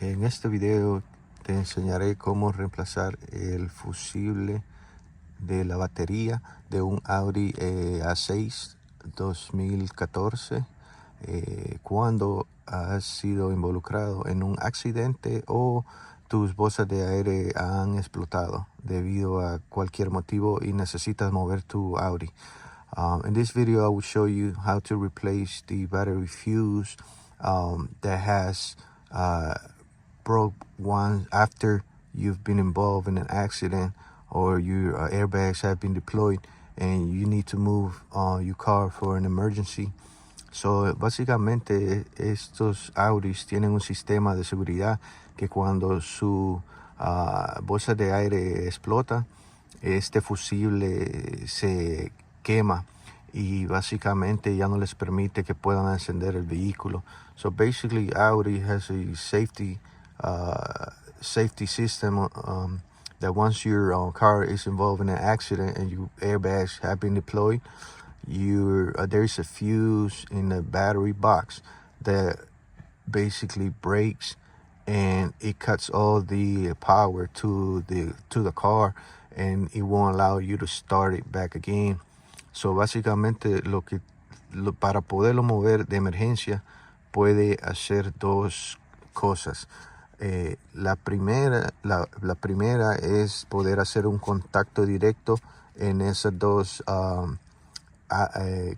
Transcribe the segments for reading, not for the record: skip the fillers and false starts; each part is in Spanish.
En este video te enseñaré cómo reemplazar el fusible de la batería de un Audi A6 2014 cuando has sido involucrado en un accidente o tus bolsas de aire han explotado debido a cualquier motivo y necesitas mover tu Audi. In this video, I will show you how to replace the battery fuse that has broke one after you've been involved in an accident or your airbags have been deployed and you need to move your car for an emergency. So, básicamente estos Audis tienen un sistema de seguridad que cuando su bolsa de aire explota, este fusible se quema y básicamente ya no les permite que puedan encender el vehículo. So basically Audi has a safety system that once your car is involved in an accident and your airbags have been deployed, there's a fuse in the battery box that basically breaks and it cuts all the power to the car and it won't allow you to start it back again. So básicamente para poderlo mover de emergencia puede hacer dos cosas. La primera es poder hacer un contacto directo en esos dos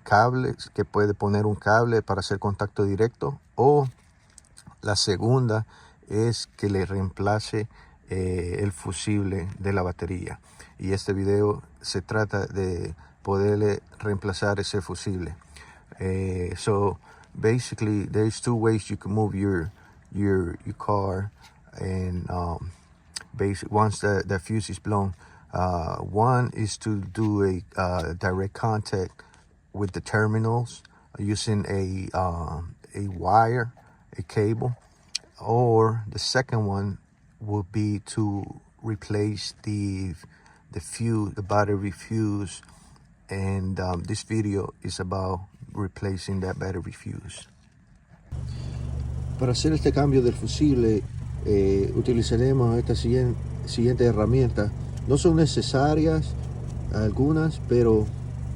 cables, que puede poner un cable para hacer contacto directo, o la segunda es que le reemplace el fusible de la batería. Y este video se trata de poderle reemplazar ese fusible. So basically there's two ways you can move your car, and once the fuse is blown. One is to do a direct contact with the terminals using a wire, a cable, or the second one would be to replace the fuse, the battery fuse, and this video is about replacing that battery fuse. Para hacer este cambio del fusible utilizaremos esta siguiente herramienta. No son necesarias algunas, pero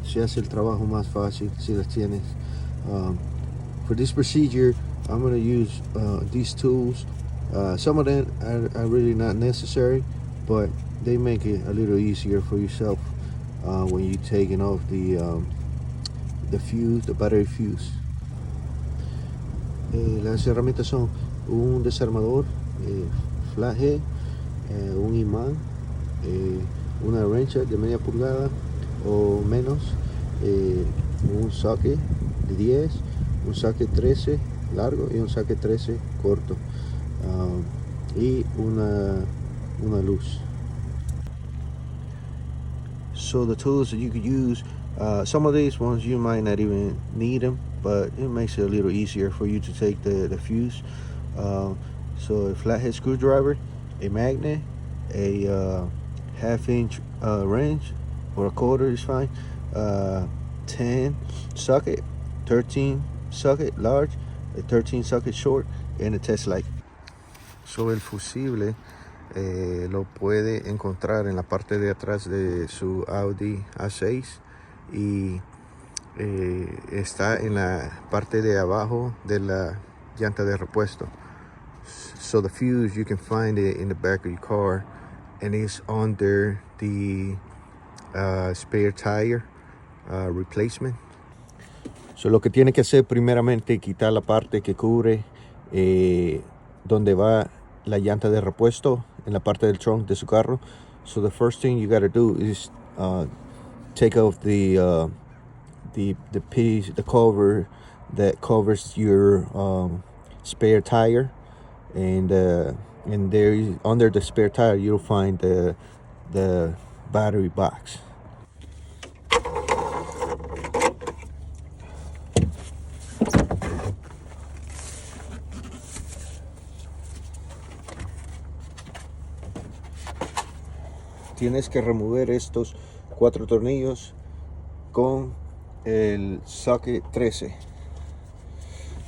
se hace el trabajo más fácil si las tienes. For this procedure, I'm going to use these tools. Some of them are really not necessary, but they make it a little easier for yourself when you're taking off the fuse, the battery fuse. Las herramientas son un desarmador, flathead, un imán, una wrench de media pulgada o menos, un socket de 10, un socket 13 largo y un socket 13 corto, y una luz. So the tools that you could use, some of these ones you might not even need them, but it makes it a little easier for you to take the fuse. So a flathead screwdriver, a magnet, a half-inch wrench or a quarter is fine, 10 socket, 13 socket large, a 13 socket short, and a test light. So el fusible lo puede encontrar en la parte de atrás de su Audi A6 y está en la parte de abajo de la llanta de repuesto. So the fuse, you can find it in the back of your car, and it's under the spare tire replacement. So lo que tiene que hacer primeramente, quitar la parte que cubre donde va la llanta de repuesto en la parte del trunk de su carro. So the first thing you got to do is take off the piece, the cover that covers your spare tire, and there under the spare tire you'll find the battery box. Tienes que remover estos 4 tornillos con el socket 13.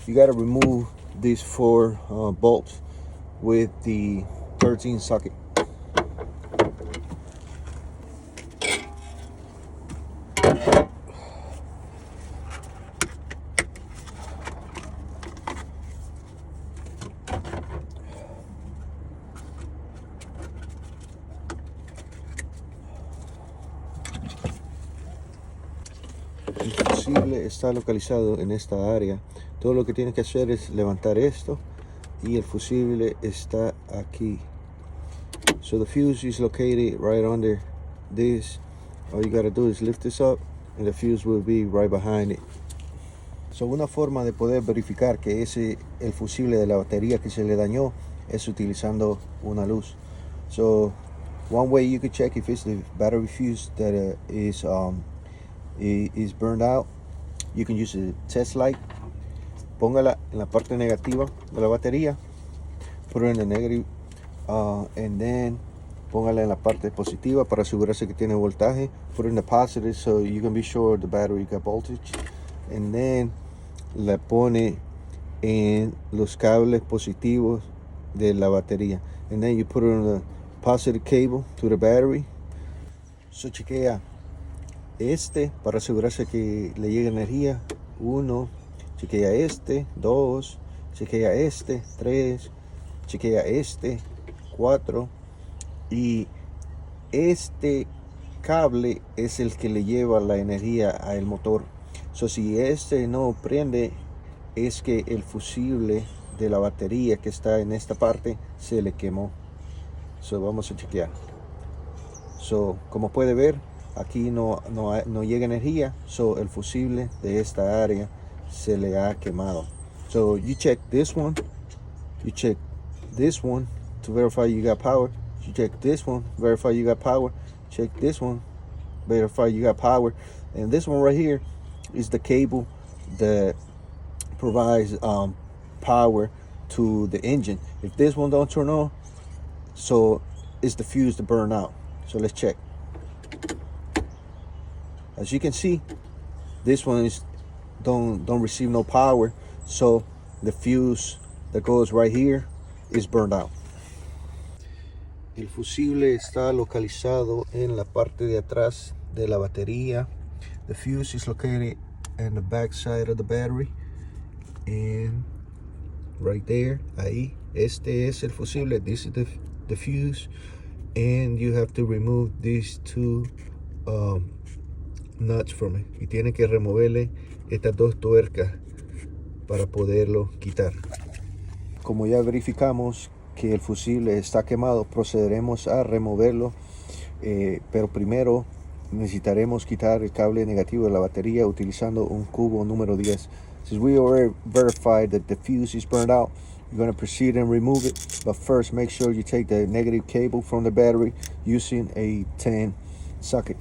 You got to remove these 4 bolts with the 13 socket. El fusible está localizado en esta área. Todo lo que tiene que hacer es levantar esto y el fusible está aquí. So the fuse is located right under this. All you gotta do is lift this up and the fuse will be right behind it. So una forma de poder verificar que el fusible de la batería que se le dañó es utilizando una luz. So one way you could check if it's the battery fuse that is burned out, you can use a test light. Póngala en la parte negativa de la batería, put it in the negative, and then póngala en la parte positiva para asegurarse que tiene voltaje. Put it in the positive so you can be sure the battery got voltage, and then la pone en los cables positivos de la batería, and then you put it on the positive cable to the battery. So chequea para asegurarse que le llegue energía. 1, chequea 2, chequea 3, chequea 4, y este cable es el que le lleva la energía al motor. So si no prende, es que el fusible de la batería que está en esta parte se le quemó. So vamos a chequear. So como puede ver, aquí no llega energía, so el fusible de esta área se le ha quemado. So you check this one, you check this one to verify you got power, you check this one, verify you got power, check this one, verify you got power, and this one right here is the cable that provides power to the engine. If this one don't turn on, so it's the fuse to burn out. So let's check. As you can see, this one is don't receive no power, so the fuse that goes right here is burned out. El fusible está localizado en la parte de atrás de la batería. The fuse is located in the back side of the battery, and right there, ahí, este es el fusible. This is the fuse, and you have to remove these two nuts from it. Y tiene que removerle estas dos tuercas para poderlo quitar. Como ya verificamos que el fusible está quemado, procederemos a removerlo, pero primero necesitaremos quitar el cable negativo de la batería utilizando un cubo número 10. Since we already verified that the fuse is burned out, you're going to proceed and remove it, but first make sure you take the negative cable from the battery using a 10 socket.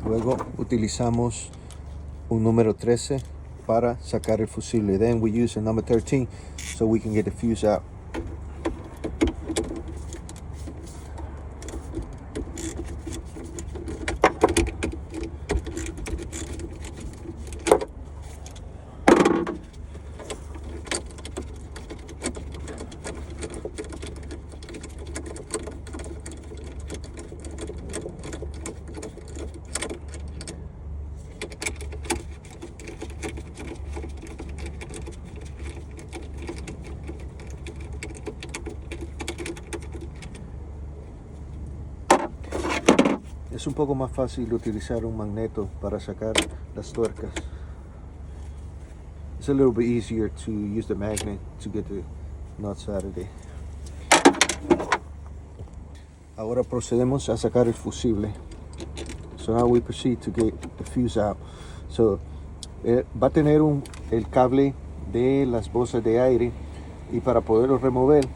Luego utilizamos un número 13 para sacar el fusible. Then we use a number 13 so we can get the fuse out. Es un poco más fácil utilizar un magneto para sacar las tuercas. It's a little bit easier to use the magnet to get the nuts out of there. Ahora procedemos a sacar el fusible. So now we proceed to get the fuse out. So va a tener el cable de las bolsas de aire, y para poderlo remover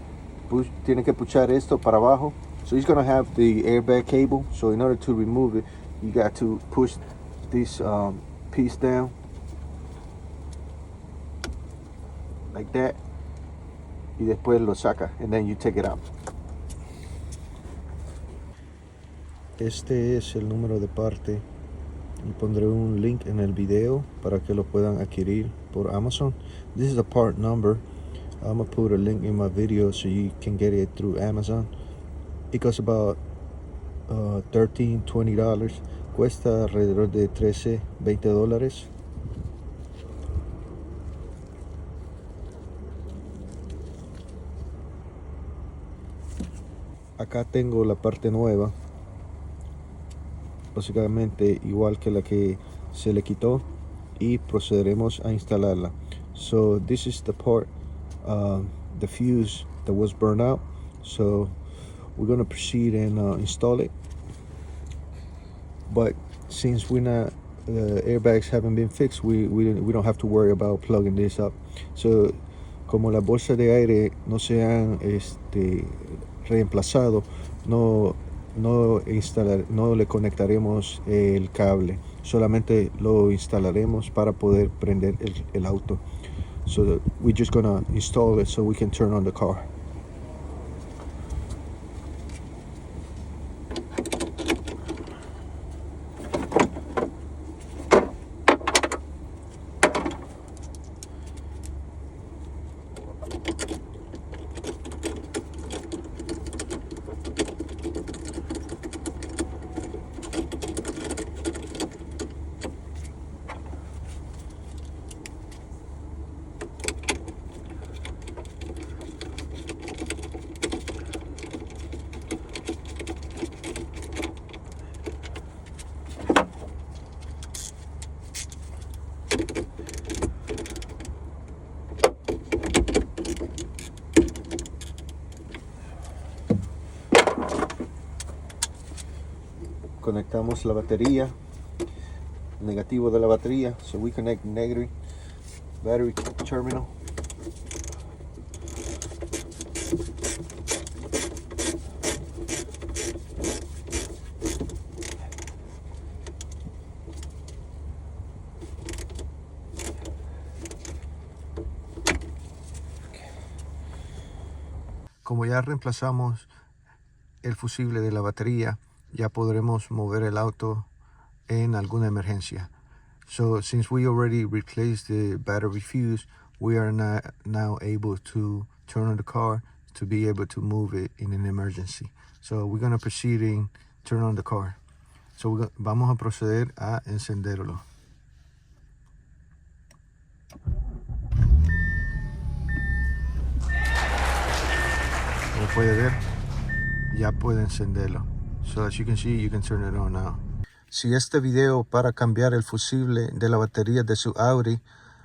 tiene que puchar esto para abajo. So he's going to have the airbag cable. So in order to remove it, you got to push this piece down like that, y después lo saca, and then you take it out. Este es el número de parte y pondré un link en el video para que lo puedan adquirir por Amazon. This is a part number. I'm gonna put a link in my video so you can get it through Amazon. It costs about $13-20. Cuesta alrededor de $13-20. Acá tengo la parte nueva, básicamente igual que la que se le quitó, y procederemos a instalarla. So this is the part, the fuse that was burned out. So we're going to proceed and install it. But since we're not, the airbags haven't been fixed, we don't have to worry about plugging this up. So como las bolsas de aire no se han reemplazado, no le conectaremos el cable, solamente lo instalaremos para poder prender el auto. So we're just gonna install it so we can turn on the car. Conectamos la batería, negativo de la batería, so we connect negative battery terminal. Como ya reemplazamos el fusible de la batería, ya podremos mover el auto en alguna emergencia. So since we already replaced the battery fuse, we are now able to turn on the car to be able to move it in an emergency. So we're going to proceed and turn on the car. So vamos a proceder a encenderlo. Como puede ver, ya puede encenderlo. So as you can see, you can turn it on now. Si este video para cambiar el fusible de la batería de su Audi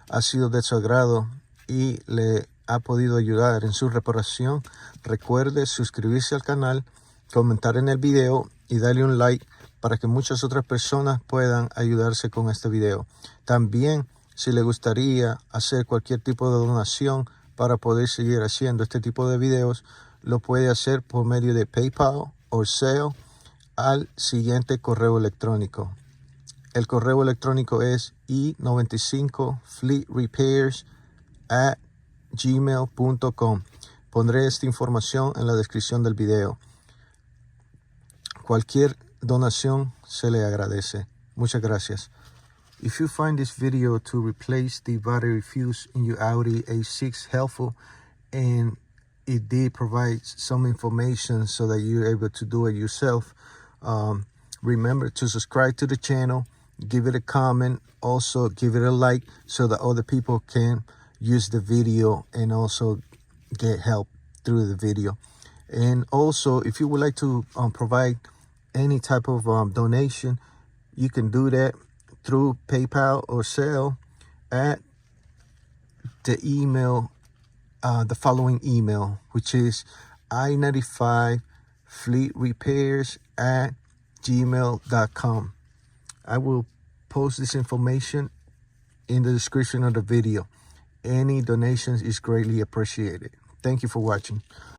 ha sido de su agrado y le ha podido ayudar en su reparación, recuerde suscribirse al canal, comentar en el video y darle un like para que muchas otras personas puedan ayudarse con este video. También, si le gustaría hacer cualquier tipo de donación para poder seguir haciendo este tipo de videos, lo puede hacer por medio de PayPal o Zelle al siguiente correo electrónico. El correo electrónico es i95fleetrepairs@gmail.com. Pondré esta información en la descripción del video. Cualquier donación se le agradece. Muchas gracias. If you find this video to replace the battery fuse in your Audi A6 helpful, and it did provide some information so that you're able to do it yourself, remember to subscribe to the channel, give it a comment, also give it a like so that other people can use the video and also get help through the video. And also, if you would like to provide any type of donation, you can do that through PayPal or Zelle at the email, the following email, which is i95fleetrepairs@gmail.com. I will post this information in the description of the video. Any donations is greatly appreciated. Thank you for watching.